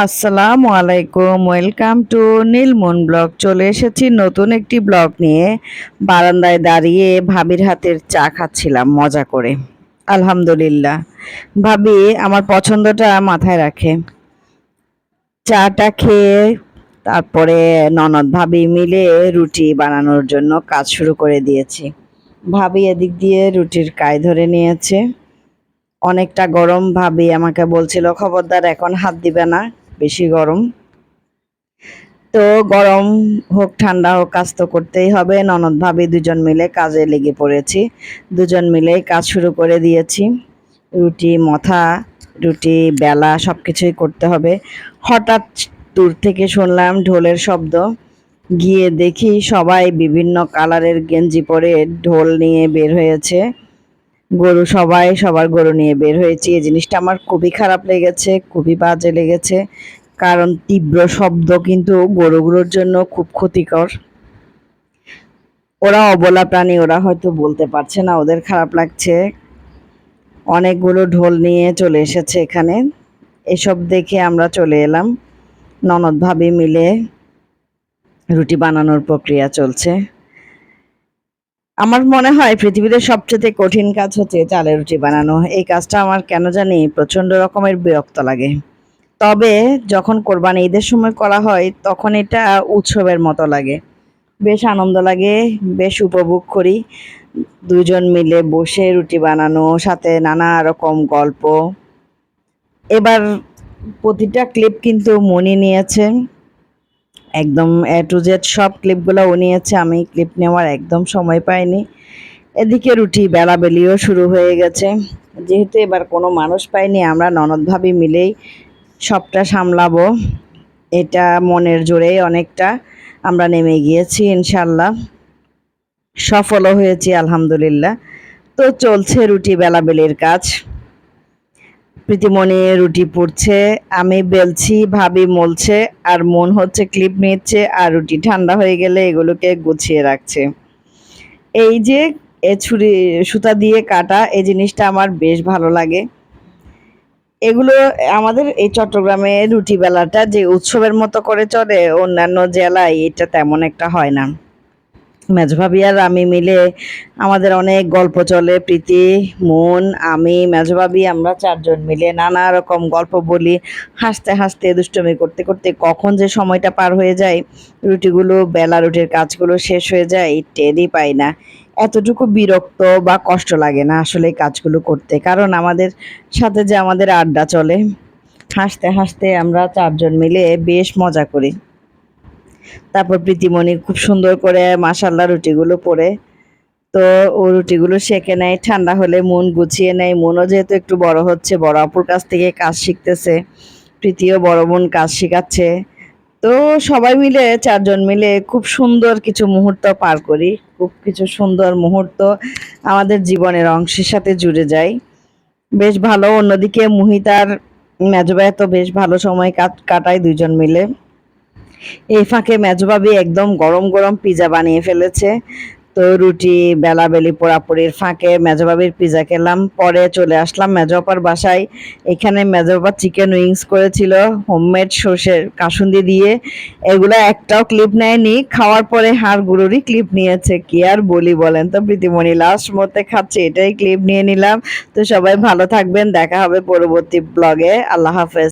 আসসালামু আলাইকুম, welcome to Nilmon blog. চলে এসেছি নতুন একটি ব্লগ নিয়ে। বারান্দায় দাঁড়িয়ে ভাবির হাতের চা খাচ্ছিলাম মজা করে। আলহামদুলিল্লাহ, ভাবি আমার পছন্দটা মাথায় রাখে। চাটা খেয়ে তারপরে ননদ ভাবি মিলে রুটি বানানোর জন্য কাজ শুরু করে দিয়েছি। ভাবি এদিক দিয়ে রুটির কাই ধরে নিয়েছে। অনেকটা গরম, ভাবি আমাকে বলছিল খবরদার এখন হাত দিবে না, বেশি গরম। তো গরম হোক ঠান্ডা হোক কাজ তো করতেই হবে। ননদ ভাবি দুজন মিলে কাজে লেগে পড়েছি, দুজন মিলেই কাজ শুরু করে দিয়েছি। রুটি মথা, রুটি বেলা সব কিছুই করতে হবে। হঠাৎ দূর থেকে শুনলাম ঢোলের শব্দ। গিয়ে দেখি সবাই বিভিন্ন কালারের গেঞ্জি পরে ঢোল নিয়ে বের হয়েছে। গরু সবাই সবার গরু নিয়ে বের হয়েছি। এই জিনিসটা আমার খুবই খারাপ লেগেছে, খুবই বাজে লেগেছে। কারণ তীব্র শব্দ কিন্তু গরুগুলোর জন্য খুব ক্ষতিকর। ওরা অবলা প্রাণী, ওরা হয়তো বলতে পারছে না, ওদের খারাপ লাগছে। অনেকগুলো ঢোল নিয়ে চলে এসেছে এখানে। এসব দেখে আমরা চলে এলাম। ননদ ভাবি মিলে রুটি বানানোর প্রক্রিয়া চলছে। আমার মনে হয় পৃথিবীতে সবচেয়ে কঠিন কাজ হচ্ছে চালের রুটি বানানো। এই কাজটা আমার কেন জানি প্রচন্ড রকমের বিরক্ত লাগে। তবে যখন কোরবানি ঈদের সময় করা হয় তখন এটা উৎসবের মতো লাগে, বেশ আনন্দ লাগে, বেশ উপভোগ করি। দুজন মিলে বসে রুটি বানানো, সাথে নানা রকম গল্প। এবার প্রতিটা ক্লিপ কিন্তু মনি নিয়েছে, একদম এ টু জেড সব ক্লিপগুলো ও নিয়েছে। আমি ক্লিপ নেওয়ার একদম সময় পাইনি। এদিকে রুটি বেলাবেলিও শুরু হয়ে গেছে। যেহেতু এবার কোনো মানুষ পাইনি, আমরা ননদ ভাবি মিলেই সবটা সামলাবো। এটা মনের জোরেই অনেকটা আমরা নেমে গিয়েছি, ইনশাল্লাহ সফলও হয়েছি আলহামদুলিল্লাহ। তো চলছে রুটি বেলাবেলির কাজ। প্রীতিমণি রুটি পুড়ছে, আমি বেলছি, ভাবি মলছে, আর মন হচ্ছে ক্লিপ নিচ্ছে, আর রুটি ঠান্ডা হয়ে গেলে এগুলোকে গুছিয়ে রাখছে। এই যে ছুরি সুতা দিয়ে কাটা, এই জিনিসটা আমার বেশ ভালো লাগে। এগুলো আমাদের এই চট্টগ্রামে রুটি বেলাটা যে উৎসবের মতো করে চলে, অন্যান্য জেলায় এটা তেমন একটা হয় না। মেজো ভাবি আর আমি মিলে আমাদের অনেক গল্প চলে। প্রীতি, মন, আমি, মেজো ভাবি, আমরা চারজন মিলে নানা রকম গল্প বলি। হাসতে হাসতে দুষ্টুমি করতে করতে কখন যে সময়টা পার হয়ে যায়, রুটিগুলো বেলা রুটির কাজগুলো শেষ হয়ে যায় টেরই পাই না। এতটুকু বিরক্ত বা কষ্ট লাগে না আসলে এই কাজগুলো করতে, কারণ আমাদের সাথে যে আমাদের আড্ডা চলে। হাসতে হাসতে আমরা চারজন মিলে বেশ মজা করি। তারপর প্রীতিমণি খুব সুন্দর করে মাশাল্লাহ রুটিগুলো পরে, তো ও রুটিগুলো সেঁকে নেয়। ঠান্ডা হলে মন গুছিয়ে নেয়। মনও যেহেতু একটু বড় হচ্ছে, বড় আপুর কাছ থেকে কাজ শিখতেছে, প্রীতিও বড় বোন কাজ শিখাচ্ছে। তো সবাই মিলে চারজন মিলে খুব সুন্দর কিছু মুহূর্ত পার করি। খুব কিছু সুন্দর মুহূর্ত আমাদের জীবনের অংশের সাথে জুড়ে যায়, বেশ ভালো। অন্যদিকে মুহিতার মেজো ভাই তো বেশ ভালো সময় কাটায় দুজন মিলে। এই ফাঁকে মেজো ভাবি একদম গরম গরম পিজা বানিয়ে ফেলেছে। তো রুটি বেলাবেলি পোড়াপুড়ির ফাঁকে মেজো ভাবির পিজা খেলাম। পরে চলে আসলাম মেজো আপার বাসায়। এখানে মেজো আপা চিকেন উইংস করেছিল হোমমেড সর্ষের কাসুন্দি দিয়ে। এগুলো একটাও ক্লিপ নেয়নি, খাওয়ার পরে হাড় গুঁড়োরই ক্লিপ নিয়েছে। কি আর বলি বলেন তো, প্রীতিমণি লাস্ট মতে খাচ্ছে, এটাই ক্লিপ নিয়ে নিলাম। তো সবাই ভালো থাকবেন, দেখা হবে পরবর্তী ব্লগে। আল্লাহ হাফেজ।